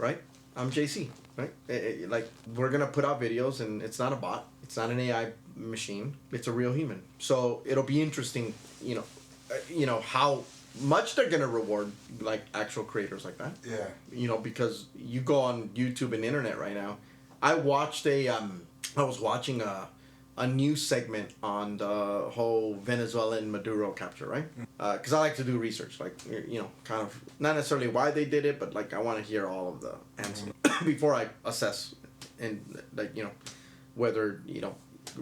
right? I'm JC, right? Like, we're going to put out videos, and it's not a bot. It's not an AI machine. It's a real human. So it'll be interesting, how much they're going to reward, like, actual creators like that. Yeah. Because you go on YouTube and internet right now. I watched I was watching a news segment on the whole Venezuelan Maduro capture, right? Because I like to do research, like, kind of, not necessarily why they did it, but, like, I want to hear all of the answers before I assess, and, like, whether,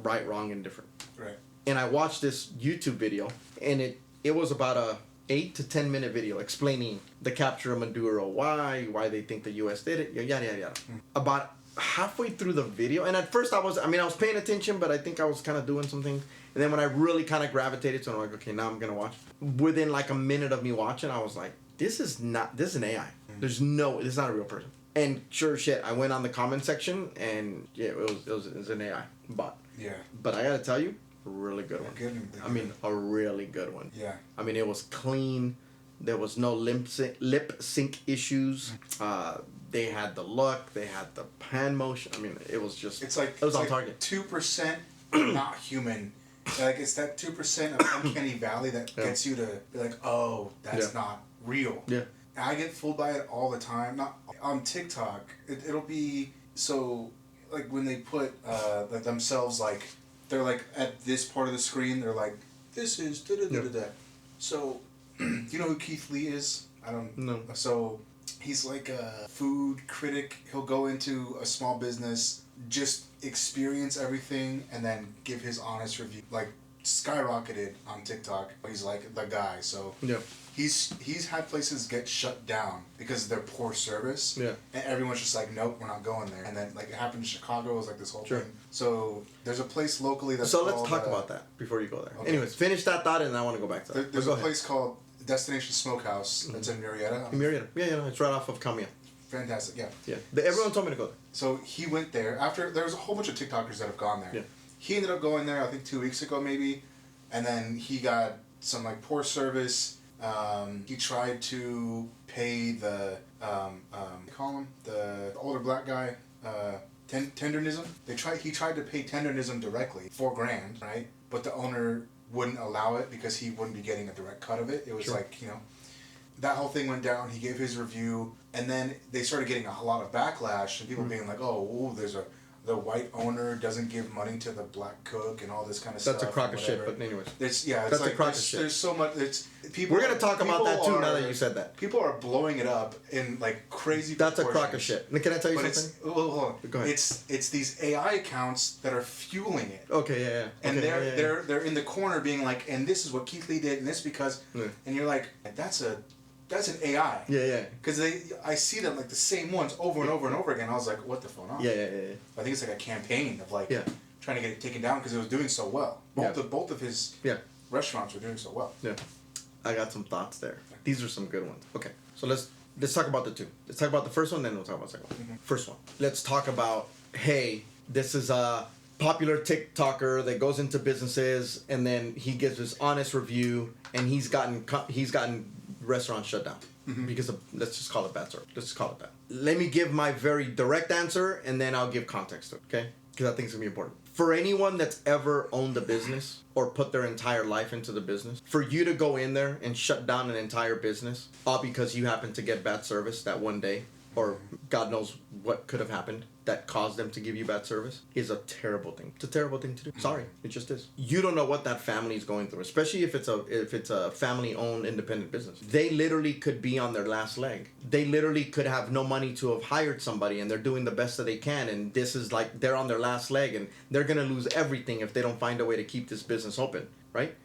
right, wrong, and different. Right. And I watched this YouTube video, and it was about a 8 to 10 minute video explaining the capture of Maduro, why they think the U.S. did it, yada, yada, yada. About halfway through the video, and at first I was paying attention, but I think I was kind of doing something, and then when I really kind of gravitated to it, I'm like, okay, now I'm gonna watch. Within like a minute of me watching, I was like, this is an AI. This is not a real person. And sure shit, I went on the comment section, and yeah, it was an AI bot. Yeah. But I gotta tell you, a really good one. A really good one. Yeah. It was clean. There was no lip sync issues. They had the look. They had the hand motion. It was just. It was on like target. 2% not human. Like, it's that 2% of uncanny valley that gets you to be like, oh, that's not real. Yeah. I get fooled by it all the time. Not on TikTok. It'll be so, like, when they put like themselves, like, they're like at this part of the screen. They're like, this is da da da da da. So, you know who Keith Lee is? I don't know. So, he's like a food critic. He'll go into a small business, just experience everything, and then give his honest review. Like, skyrocketed on TikTok. He's like the guy. So he's had places get shut down because of their poor service. Yeah. And everyone's just like, nope, we're not going there. And then, like, it happened in Chicago. It was like this whole thing. So there's a place locally that's called, let's talk about that before you go there. Okay. Anyways, finish that thought, and I want to go back to that. There's a place called Destination Smokehouse that's in Murrieta. Yeah, it's right off of Kamiya. Fantastic, yeah. Yeah, everyone told me to go there. So he went there after there was a whole bunch of TikTokers that have gone there. Yeah. He ended up going there, I think 2 weeks ago maybe, and then he got some, like, poor service. He tried to pay the the older black guy tenderism. He tried to pay tenderism directly, $4,000, right? But the owner wouldn't allow it because he wouldn't be getting a direct cut of it. It was like, that whole thing went down. He gave his review, and then they started getting a lot of backlash, and people being like, "Oh, the white owner doesn't give money to the black cook," and all this kind of stuff. That's a crock of shit. But anyways, that's like, a crock of shit. There's so much. We're gonna talk about that too. Now that you said that, people are blowing it up in, like, crazy. That's a crock of shit. Can I tell you something? Hold on. Go ahead. It's these AI accounts that are fueling it. Okay, yeah. And they're in the corner being like, and this is what Keith Lee did, and this because, and you're like, that's an AI. Yeah. Because I see them, like, the same ones over and over and over again. I was like, what the fuck? Yeah. I think it's like a campaign of, like, trying to get it taken down because it was doing so well. Both of his restaurants were doing so well. Yeah. I got some thoughts there. These are some good ones. Okay, so let's talk about the two. Let's talk about the first one, then we'll talk about the second one. Mm-hmm. First one. Let's talk about, hey, this is a popular TikToker that goes into businesses, and then he gives his honest review, and he's gotten restaurants shut down because of, let's just call it bad service. Let's just call it that. Let me give my very direct answer, and then I'll give context to it, okay? Because I think it's going to be important. For anyone that's ever owned a business or put their entire life into the business, for you to go in there and shut down an entire business all because you happen to get bad service that one day, or God knows what could have happened that caused them to give you bad service, is a terrible thing. It's a terrible thing to do. Sorry, it just is. You don't know what that family is going through, especially if it's a family-owned independent business. They literally could be on their last leg. They literally could have no money to have hired somebody, and they're doing the best that they can, and this is like they're on their last leg, and they're gonna lose everything if they don't find a way to keep this business open, right?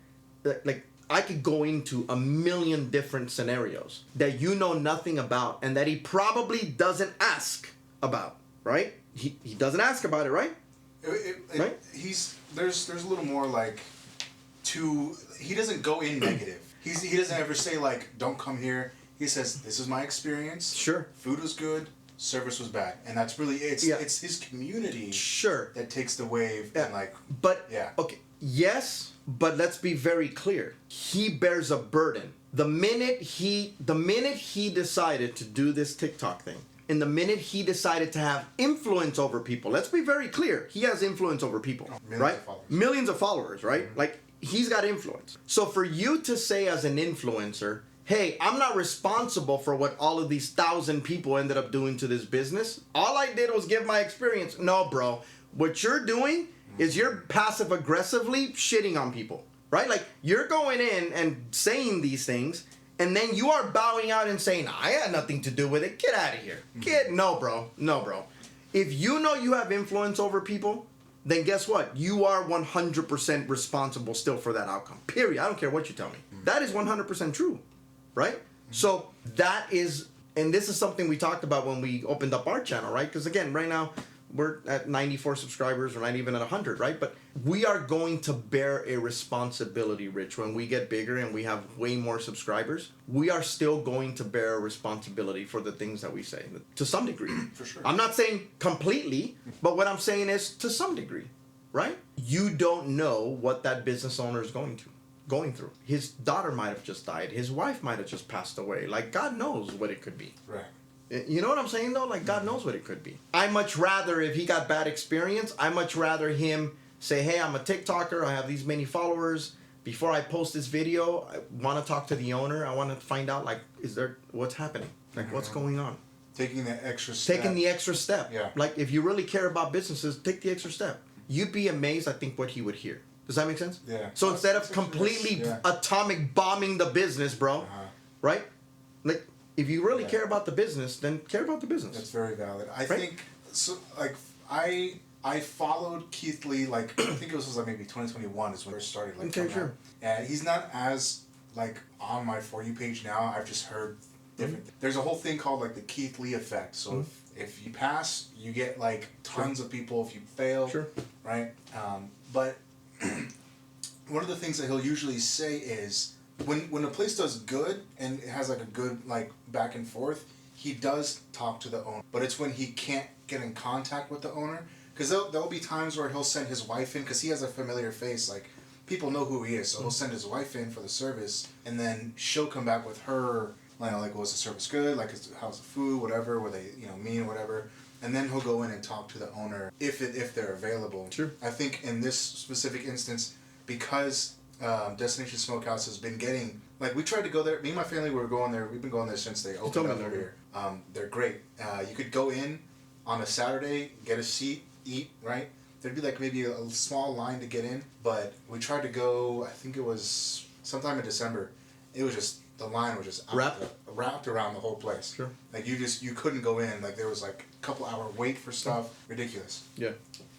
Like, I could go into a million different scenarios that you know nothing about and that he probably doesn't ask about, right? He doesn't ask about it, right? Right? There's a little more, like, he doesn't go in negative. He doesn't ever say, like, don't come here. He says, this is my experience. Sure. Food was good. Service was bad. And that's really, it's his community that takes the wave. Yeah. And, like, okay. Yes, but let's be very clear. He bears a burden. The minute he decided to do this TikTok thing, And the minute he decided to have influence over people, let's be very clear, he has influence over people, right? Millions of followers, right? Mm-hmm. Like, he's got influence. So for you to say as an influencer, hey, I'm not responsible for what all of these 1,000 people ended up doing to this business. All I did was give my experience. No, bro. What you're doing is you're passive aggressively shitting on people, right? Like, you're going in and saying these things, and then you are bowing out and saying, I had nothing to do with it. Get out of here. No, bro. No, bro. If you know you have influence over people, then guess what? You are 100% responsible still for that outcome. Period. I don't care what you tell me. That is 100% true. Right? So that is, and this is something we talked about when we opened up our channel, right? Because again, right now we're at 94 subscribers, we're not even at 100, right? But we are going to bear a responsibility, Rich, when we get bigger and we have way more subscribers. We are still going to bear a responsibility for the things that we say, to some degree. For sure. I'm not saying completely, but what I'm saying is to some degree, right? You don't know what that business owner is going through. His daughter might have just died. His wife might have just passed away. Like, God knows what it could be. Right. You know what I'm saying, though? Like, God knows what it could be. I much rather, if he got bad experience, I much rather him say, hey, I'm a TikToker. I have these many followers. Before I post this video, I want to talk to the owner. I want to find out, like, what's happening? Like, what's going on? Taking the extra step. Yeah. Like, if you really care about businesses, take the extra step. You'd be amazed, I think, what he would hear. Does that make sense? Yeah. So instead of completely atomic bombing the business, bro, right? Like, if you really care about the business, then care about the business. That's very valid. I think, so, like, I followed Keith Lee, like, I think it was like maybe 2021 is when it started. Like, okay, sure. And he's not as, like, on my For You page now. I've just heard different. There's a whole thing called, like, the Keith Lee effect. So if you pass, you get, like, tons of people. If you fail, right? But one of the things that he'll usually say is when a place does good and it has like a good like back and forth, he does talk to the owner. But it's when he can't get in contact with the owner, because there'll be times where he'll send his wife in because he has a familiar face. Like, people know who he is, so he'll send his wife in for the service, and then she'll come back with her, like, was the service good? Like, how's the food? Whatever. Were they mean? Whatever. And then he'll go in and talk to the owner if they're available. Sure. I think in this specific instance, because Destination Smokehouse has been getting, like, we tried to go there. Me and my family were going there. We've been going there since they opened up over here. They're great. You could go in on a Saturday, get a seat, eat, right? There'd be like maybe a small line to get in, but we tried to go, I think it was sometime in December. It was just, the line was just wrapped around the whole place. Sure. Like, you couldn't go in. Like, there was like a couple hour wait for stuff. Ridiculous. Yeah.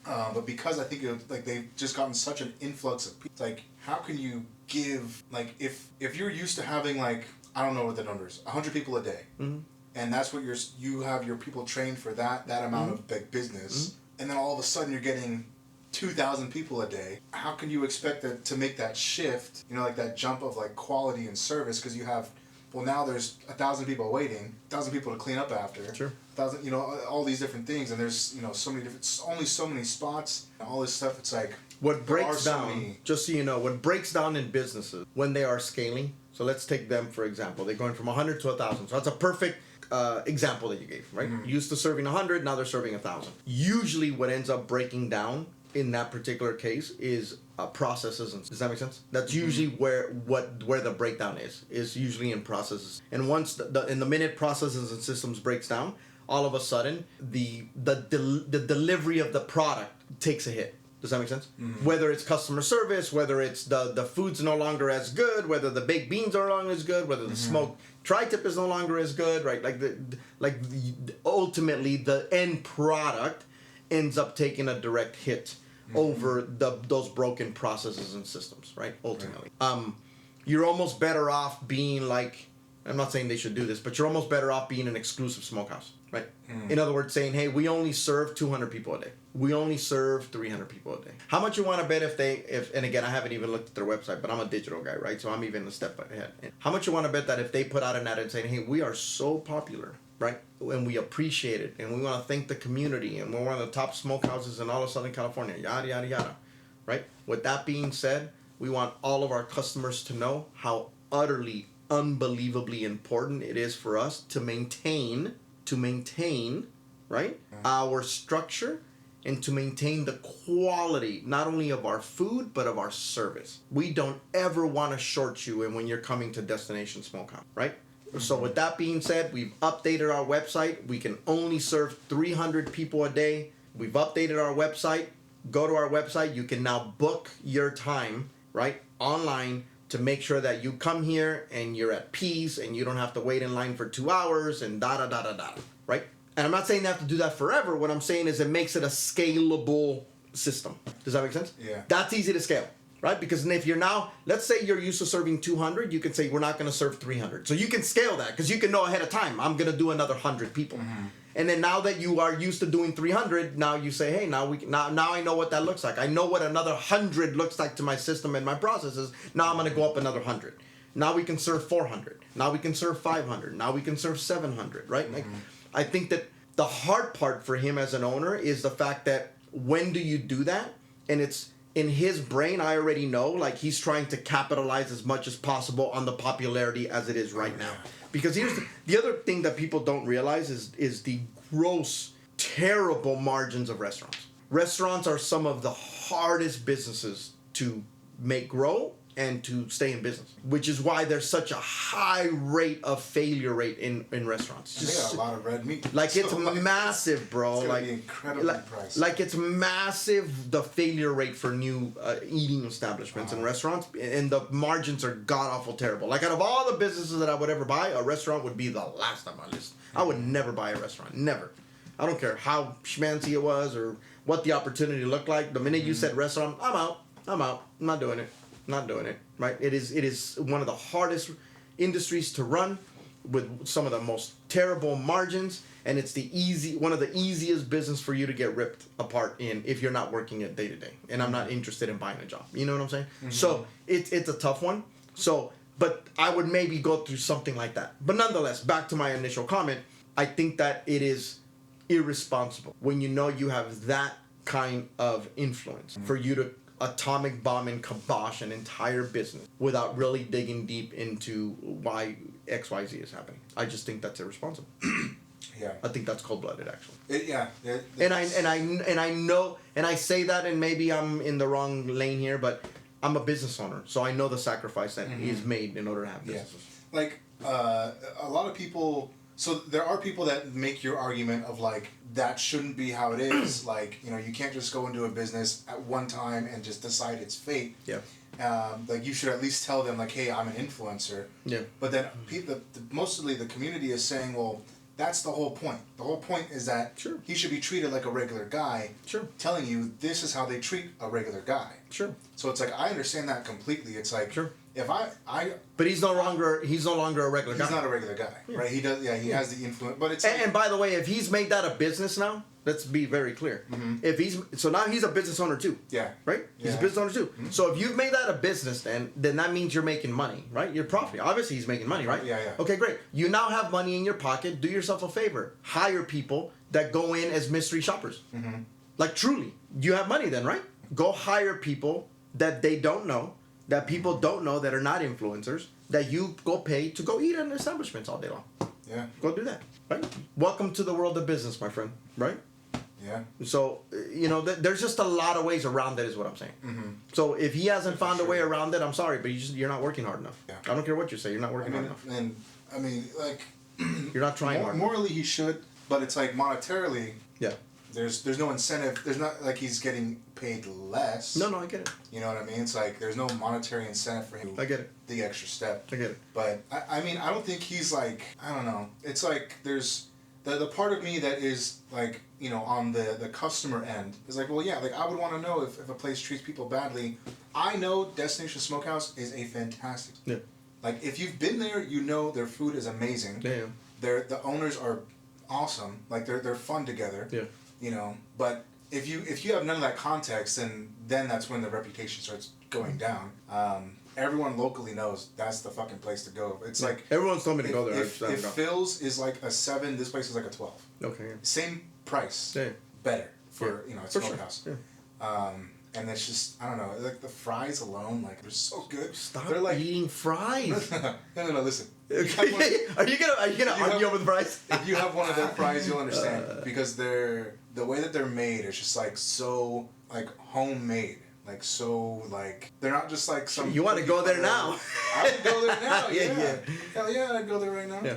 But because I think like they've just gotten such an influx of people, like, how can you give, like, if you're used to having, like, I don't know what the number is, 100 people a day, and that's what you have your people trained for that amount of big business, and then all of a sudden you're getting 2,000 people a day. How can you expect to make that shift, like that jump of like quality and service, because you have, well, now there's 1,000 people waiting, 1,000 people to clean up after. Sure. 1,000, all these different things, and there's, so many different, only so many spots, and all this stuff. It's like, what breaks down, just so you know, what breaks down in businesses when they are scaling. So let's take them for example. They're going from 100 to 1,000. So that's a perfect example that you gave, right? Used to serving 100, now they're serving 1,000. Usually, what ends up breaking down in that particular case is processes. And does that make sense? That's usually where the breakdown is usually in processes. And once in the minute processes and systems breaks down, all of a sudden the delivery of the product takes a hit. Does that make sense? Whether it's customer service, whether it's the food's no longer as good, whether the baked beans are no longer as good, whether the smoked tri-tip is no longer as good, right? Ultimately the end product ends up taking a direct hit over those broken processes and systems, right? Ultimately. You're almost better off being like, I'm not saying they should do this, but you're almost better off being an exclusive smokehouse, right? In other words, saying, hey, we only serve 200 people a day. We only serve 300 people a day. How much you want to bet and again, I haven't even looked at their website, but I'm a digital guy, right? So I'm even a step ahead. How much you want to bet that if they put out an ad and saying, hey, we are so popular, right? And we appreciate it, and we want to thank the community, and we're one of the top smokehouses in all of Southern California, yada, yada, yada, right? With that being said, we want all of our customers to know how utterly, unbelievably important it is for us to maintain to maintain, right, our structure and to maintain the quality, not only of our food, but of our service. We don't ever want to short you and when you're coming to Destination Smokehouse, right? So with that being said, we've updated our website. We can only serve 300 people a day. We've updated our website. Go to our website. You can now book your time, right, online to make sure that you come here and you're at peace and you don't have to wait in line for 2 hours and da-da-da-da-da, right? And I'm not saying they have to do that forever. What I'm saying is it makes it a scalable system. Does that make sense? Yeah. That's easy to scale, right? Because if you're now, let's say you're used to serving 200, you can say we're not going to serve 300. So you can scale that because you can know ahead of time, I'm going to do another 100 people. And then now that you are used to doing 300, now you say, hey, now I know what that looks like. I know what another 100 looks like to my system and my processes. Now I'm going to go up another 100. Now we can serve 400. Now we can serve 500. Now we can serve 700, right? Like, I think that the hard part for him as an owner is the fact that when do you do that? And it's in his brain, I already know, like he's trying to capitalize as much as possible on the popularity as it is right now. Because here's the other thing that people don't realize is the gross, terrible margins of restaurants. Restaurants are some of the hardest businesses to make grow and to stay in business, which is why there's such a high rate of failure rate in restaurants. They got a lot of red meat. Like it's massive, bro. It's like be incredibly pricey. Like it's massive. The failure rate for new eating establishments and restaurants, and the margins are god awful terrible. Like out of all the businesses that I would ever buy, a restaurant would be the last on my list. I would never buy a restaurant, never. I don't care how schmancy it was or what the opportunity looked like. The minute you said restaurant, I'm out. I'm not doing it. Not doing it, right? It is one of the hardest industries to run with some of the most terrible margins, and it's one of the easiest business for you to get ripped apart in if you're not working it day to day. And I'm not interested in buying a job. You know what I'm saying? So it's a tough one. So, but I would maybe go through something like that. But nonetheless, back to my initial comment, I think that it is irresponsible when you know you have that kind of influence for you to atomic bomb and kibosh an entire business without really digging deep into why XYZ is happening. I just think that's irresponsible. Yeah. I think that's cold-blooded, actually. And I know, and I say that, and maybe I'm in the wrong lane here, but I'm a business owner, so I know the sacrifice that is made in order to have businesses. Yeah. Like a lot of people. So there are people that make your argument of like that shouldn't be how it is. Like, you know, you can't just go into a business at one time and just decide its fate. Yeah. Like you should at least tell them like, hey, I'm an influencer. Yeah. But then mostly the community is saying, well, that's the whole point. The whole point is that he should be treated like a regular guy. Sure. Telling you this is how they treat a regular guy. Sure. So it's like I understand that completely. It's like if I but he's no longer a regular guy. He's not a regular guy, right? He does. Yeah, he has the influence. But it's and by the way, if he's made that a business now, let's be very clear. If he's now he's a business owner too. Yeah. Right. He's a business owner too. So if you've made that a business, then that means you're making money, right? You're profiting. Obviously, he's making money, right? Yeah. Okay, great. You now have money in your pocket. Do yourself a favor. Hire people that go in as mystery shoppers. Like truly, you have money then, right? Go hire people that they don't know, that people don't know, that are not influencers, that you go pay to go eat in establishments all day long. Yeah. Go do that, right? Welcome to the world of business, my friend, right? Yeah. So, you know, there's just a lot of ways around it is what I'm saying. So if he hasn't found a way around it, I'm sorry, but you're not working hard enough. Yeah. I don't care what you say, you're not working hard enough. And I mean, like... You're not trying hard enough. Morally, he should, but it's like monetarily... Yeah. There's no incentive. There's not like he's getting paid less. No, I get it. You know what I mean? It's like there's no monetary incentive for him. I get it. The extra step. I get it. But I mean, I don't think he's like, I don't know. It's like there's the part of me that is like, you know, on the customer end is like, well, yeah, like I would want to know if a place treats people badly. I know Destination Smokehouse is a fantastic. Yeah. Like if you've been there, you know their food is amazing. Yeah. The owners are awesome. Like they're fun together. Yeah. You know, but if you have none of that context, then that's when the reputation starts going down. Everyone locally knows that's the fucking place to go. It's like everyone's told me to go there. If Phil's is like a 7, this place is like a 12. Okay. Yeah. Same price. Yeah. Better for you know it's for Smokehouse. Sure. Yeah. And it's just, I don't know, like the fries alone, like they're so good. Stop they're like eating fries. no, listen. Are you gonna argue over the fries? If you have one of their fries, you'll understand because the way that they're made is just like so like homemade. Like so, like they're not just like some. You want to go there now? I would go there now. Yeah. Hell yeah, I'd go there right now. Yeah.